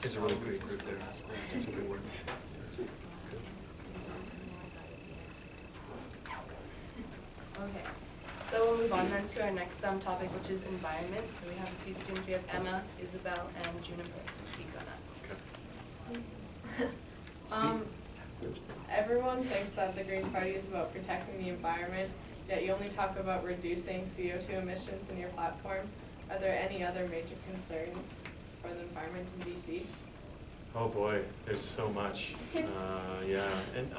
It's a really great group there. It's a good work. Okay, so we'll move on then to our next topic, which is environment. So we have a few students. We have Emma, Isabel, and Juniper to speak on that. Okay. Everyone thinks that the Green Party is about protecting the environment, yet you only talk about reducing CO2 emissions in your platform. Are there any other major concerns for the environment in BC? Oh boy, there's so much. Yeah, and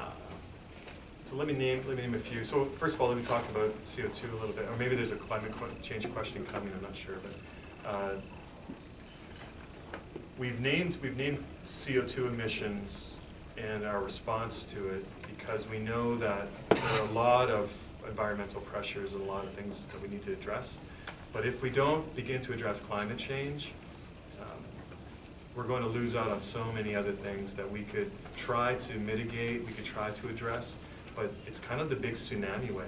so let me name a few. So first of all, let me talk about CO2 a little bit, or maybe there's a climate change question coming. I'm not sure, but we've named CO2 emissions and our response to it because we know that there are a lot of environmental pressures and a lot of things that we need to address. But if we don't begin to address climate change, we're going to lose out on so many other things that we could try to mitigate, we could try to address, but it's kind of the big tsunami wave,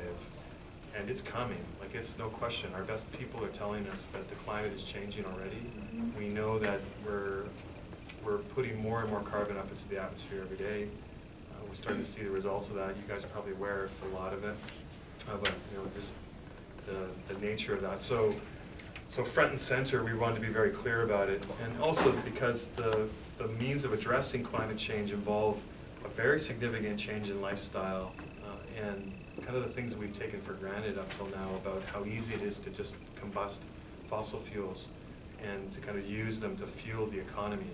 and it's coming. Like, it's no question. Our best people are telling us that the climate is changing already. Mm-hmm. We know that we're putting more and more carbon up into the atmosphere every day. We're starting to see the results of that. You guys are probably aware of a lot of it, but you know, just the nature of that. So front and center, we wanted to be very clear about it, and also because the means of addressing climate change involve a very significant change in lifestyle and kind of the things that we've taken for granted up till now about how easy it is to just combust fossil fuels and to kind of use them to fuel the economy.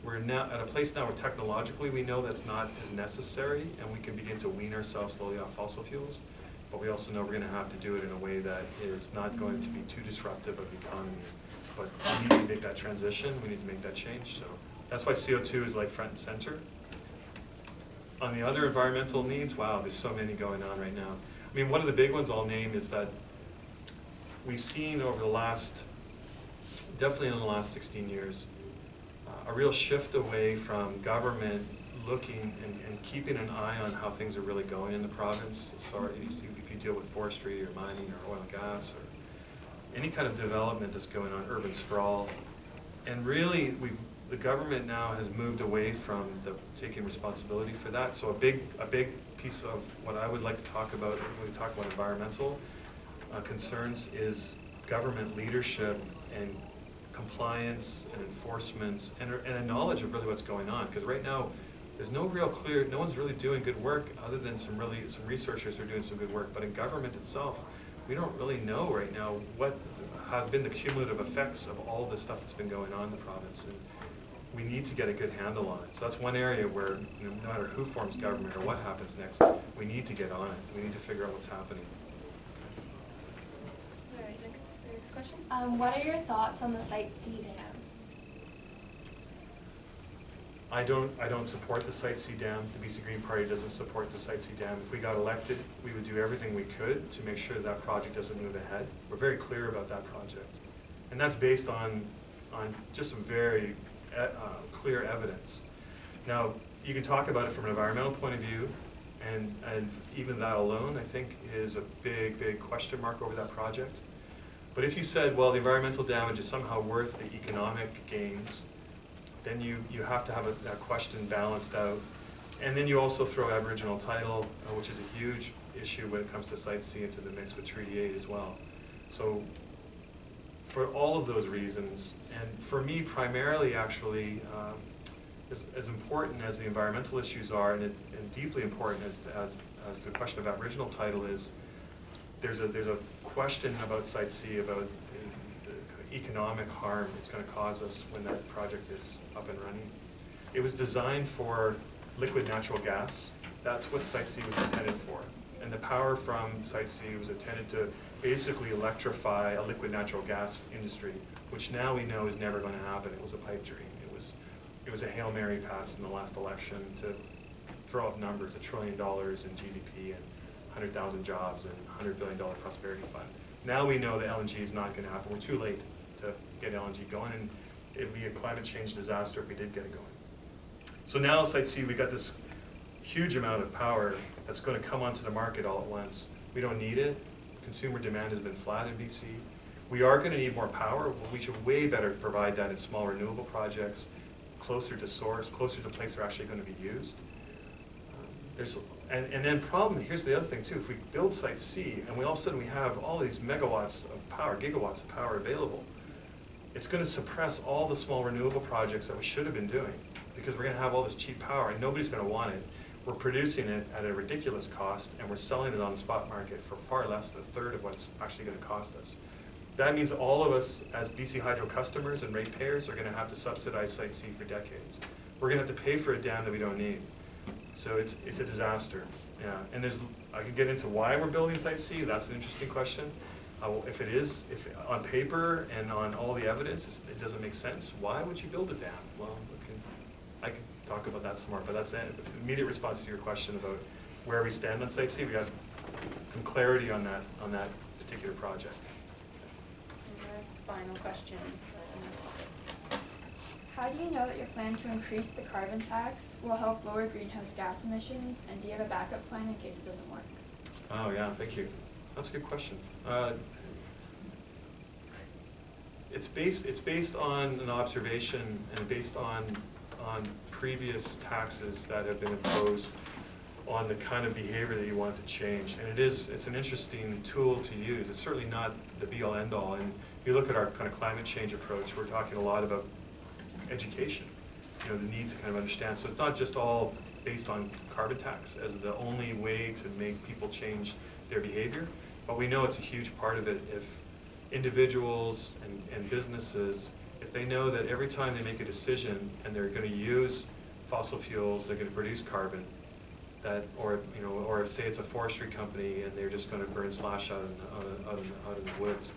We're now at a place now where technologically we know that's not as necessary, and we can begin to wean ourselves slowly off fossil fuels. But we also know we're going to have to do it in a way that is not going to be too disruptive of the economy. But we need to make that transition, we need to make that change. So that's why CO2 is like front and center. On the other environmental needs, wow, there's so many going on right now. I mean, one of the big ones I'll name is that we've seen over the last, definitely in the last 16 years, a real shift away from government looking and keeping an eye on how things are really going in the province. So if you deal with forestry or mining or oil and gas or any kind of development that's going on, urban sprawl. And really, the government now has moved away from taking responsibility for that. So a big piece of what I would like to talk about when we talk about environmental concerns is government leadership and compliance and enforcement and a knowledge of really what's going on. Because right now, there's no one's really doing good work other than some researchers who are doing some good work. But in government itself, we don't really know right now what have been the cumulative effects of all the stuff that's been going on in the province. And we need to get a good handle on it. So that's one area where, no matter who forms government or what happens next, we need to get on it. We need to figure out what's happening. All right, next question. What are your thoughts on the Site C dam? I don't support the Site C dam. The BC Green Party doesn't support the Site C dam. If we got elected, we would do everything we could to make sure that project doesn't move ahead. We're very clear about that project. And that's based on just some very clear evidence. Now, you can talk about it from an environmental point of view, and even that alone, I think, is a big question mark over that project. But if you said, well, the environmental damage is somehow worth the economic gains, then you have to have that question balanced out. And then you also throw Aboriginal title, which is a huge issue when it comes to Site C, into the mix with Treaty 8 as well. So for all of those reasons, and for me primarily actually, as important as the environmental issues are, and deeply important as the question of Aboriginal title is, there's a question about Site C, about the economic harm it's going to cause us when that project is up and running. It was designed for liquid natural gas. That's what Site C was intended for. And the power from Site C was intended to basically electrify a liquid natural gas industry, which now we know is never going to happen. It was a pipe dream. It was a Hail Mary pass in the last election to throw up numbers, $1 trillion in GDP and 100,000 jobs and $100 billion prosperity fund. Now we know that LNG is not going to happen. We're too late to get LNG going, and it would be a climate change disaster if we did get it going. So now Site C, we got this huge amount of power that's going to come onto the market all at once. We don't need it. Consumer demand has been flat in BC. We are going to need more power. We should way better provide that in small renewable projects closer to source, closer to the place they're actually going to be used. And then here's the other thing too, if we build Site C and all of a sudden we have all these megawatts of power, gigawatts of power available, it's going to suppress all the small renewable projects that we should have been doing, because we're going to have all this cheap power and nobody's going to want it. We're producing it at a ridiculous cost and we're selling it on the spot market for far less than a third of what it's actually going to cost us. That means all of us as BC Hydro customers and ratepayers are going to have to subsidize Site C for decades. We're going to have to pay for a dam that we don't need. So it's a disaster, yeah. And I could get into why we're building Site C. That's an interesting question. If on paper and on all the evidence it doesn't make sense, why would you build a dam? Well, I could talk about that some more, but that's an immediate response to your question about where we stand on Site C. We got some clarity on that particular project. And our final question. How do you know that your plan to increase the carbon tax will help lower greenhouse gas emissions, and do you have a backup plan in case it doesn't work? Oh yeah, thank you. That's a good question. It's based on an observation and based on previous taxes that have been imposed on the kind of behavior that you want to change. And it's an interesting tool to use. It's certainly not the be-all end-all. And if you look at our kind of climate change approach, we're talking a lot about education, the need to kind of understand. So it's not just all based on carbon tax as the only way to make people change their behavior, but we know it's a huge part of it. If individuals and businesses, if they know that every time they make a decision and they're going to use fossil fuels, they're going to produce carbon, or say it's a forestry company and they're just going to burn slash out in the woods.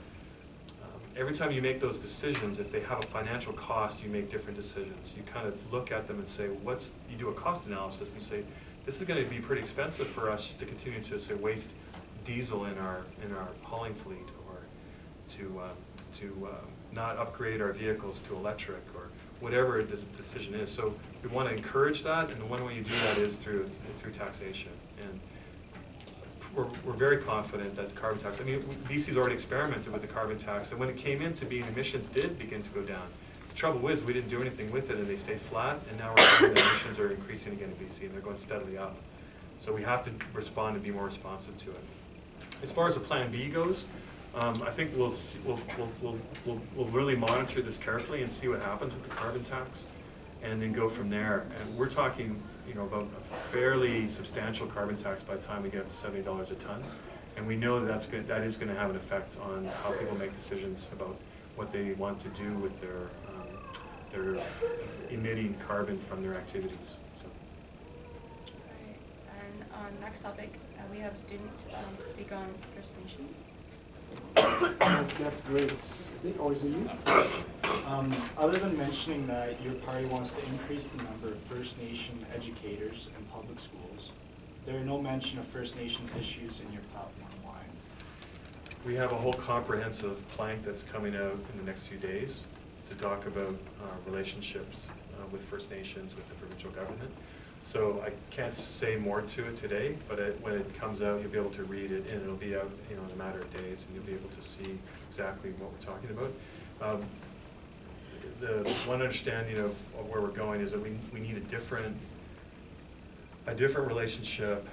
Every time you make those decisions, if they have a financial cost, you make different decisions. You kind of look at them and say, you do a cost analysis and you say, this is going to be pretty expensive for us to continue to say waste diesel in our hauling fleet, or to not upgrade our vehicles to electric, or whatever the decision is. So we want to encourage that, and the one way you do that is through taxation. And we're very confident that carbon tax, BC's already experimented with the carbon tax, and when it came into being, emissions did begin to go down. The trouble is, we didn't do anything with it and they stayed flat, and now we're finding that emissions are increasing again in BC and they're going steadily up. So we have to respond and be more responsive to it. As far as the Plan B goes, I think we'll really monitor this carefully and see what happens with the carbon tax, and then go from there. And we're talking, about a fairly substantial carbon tax by the time we get up to $70 a ton. And we know that that is going to have an effect on how people make decisions about what they want to do with their emitting carbon from their activities. So. Right. And on the next topic, we have a student to speak on First Nations. That's Grace, I think, or is it you? Other than mentioning that your party wants to increase the number of First Nation educators in public schools, there are no mention of First Nation issues in your platform. Why? We have a whole comprehensive plank that's coming out in the next few days to talk about relationships with First Nations, with the provincial government. So I can't say more to it today, but when it comes out, you'll be able to read it, and it'll be out, in a matter of days, and you'll be able to see exactly what we're talking about. The one understanding of where we're going is that we need a different relationship,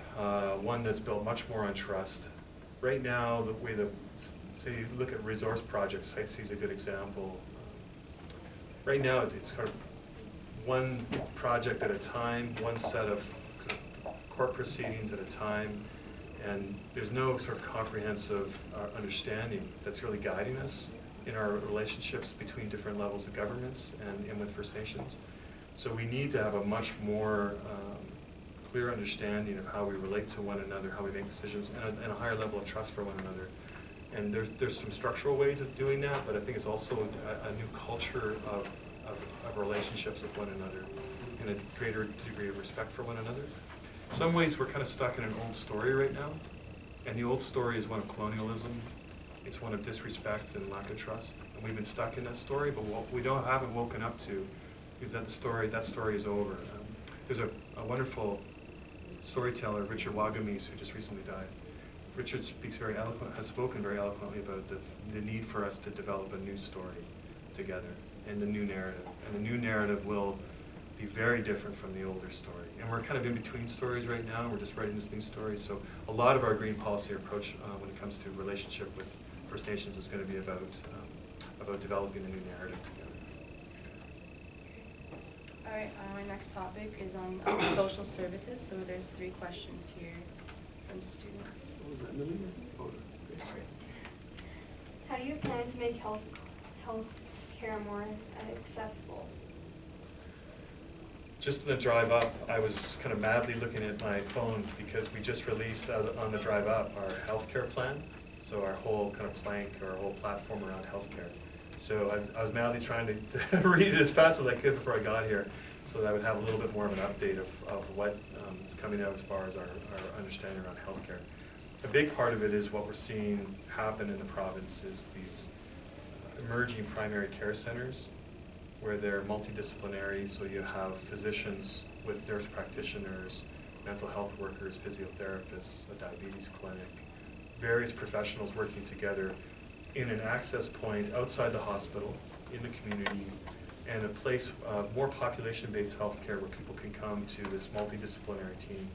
one that's built much more on trust. Right now, the way that, say, you look at resource projects, Site C is a good example. Right now, it's kind of one project at a time, one set of court proceedings at a time, and there's no sort of comprehensive understanding that's really guiding us in our relationships between different levels of governments and with First Nations. So we need to have a much more clear understanding of how we relate to one another, how we make decisions, and a higher level of trust for one another. And there's some structural ways of doing that, but I think it's also a new culture of relationships with one another, and a greater degree of respect for one another. In some ways, we're kind of stuck in an old story right now, and the old story is one of colonialism. It's one of disrespect and lack of trust, and we've been stuck in that story. But what we haven't woken up to is that that story is over. There's a wonderful storyteller, Richard Wagamis, who just recently died. Richard has spoken very eloquently about the need for us to develop a new story together, and the new narrative. And the new narrative will be very different from the older story. And we're kind of in between stories right now. We're just writing this new story. So a lot of our green policy approach when it comes to relationship with First Nations is going to be about developing a new narrative together. All right, our next topic is on social services. So there's 3 questions here from students. What was that, Millie? Oh, okay. How do you plan to make health care more accessible? Just in the drive up, I was kind of madly looking at my phone because we just released on the drive up our healthcare plan. So our whole kind of plank, or our whole platform around healthcare. So I was madly trying to read it as fast as I could before I got here, so that I would have a little bit more of an update of what is coming out as far as our understanding around healthcare. A big part of it is what we're seeing happen in the province is these emerging primary care centers, where they're multidisciplinary, so you have physicians with nurse practitioners, mental health workers, physiotherapists, a diabetes clinic, various professionals working together in an access point outside the hospital, in the community, and a place, more population-based healthcare where people can come to this multidisciplinary team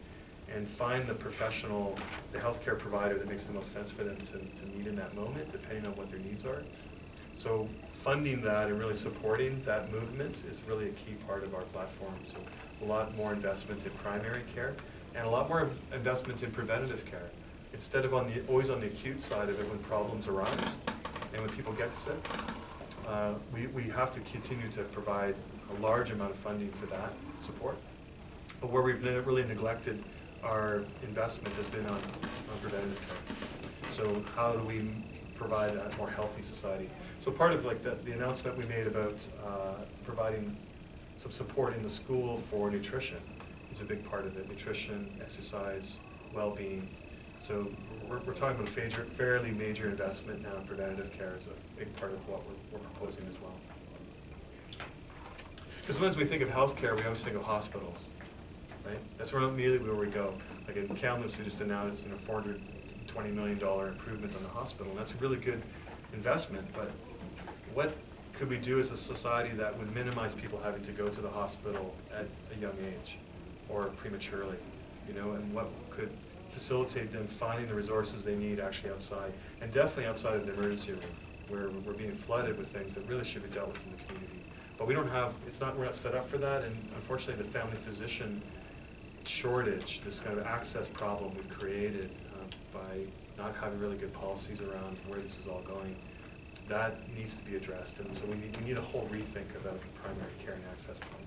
and find the professional, the healthcare provider that makes the most sense for them to meet in that moment, depending on what their needs are. So funding that and really supporting that movement is really a key part of our platform. So a lot more investment in primary care and a lot more investment in preventative care. Instead of always on the acute side of it when problems arise and when people get sick, we have to continue to provide a large amount of funding for that support. But where we've really neglected our investment has been on preventative care. So how do we provide a more healthy society? So part of like the announcement we made about providing some support in the school for nutrition is a big part of it. Nutrition, exercise, well-being. So we're talking about a fairly major investment now in preventative care is a big part of what we're proposing as well. Because sometimes we think of healthcare, we always think of hospitals, right? That's immediately where we go. Like in Kamloops, they just announced $420 million improvement on the hospital, and that's a really good investment, but what could we do as a society that would minimize people having to go to the hospital at a young age or prematurely, you know, and what could facilitate them finding the resources they need actually outside, and definitely outside of the emergency room, where we're being flooded with things that really should be dealt with in the community. But we don't have, we're not set up for that, and unfortunately the family physician shortage, this kind of access problem we've created by not having really good policies around where this is all going, that needs to be addressed, and so we need a whole rethink about primary care and access policy.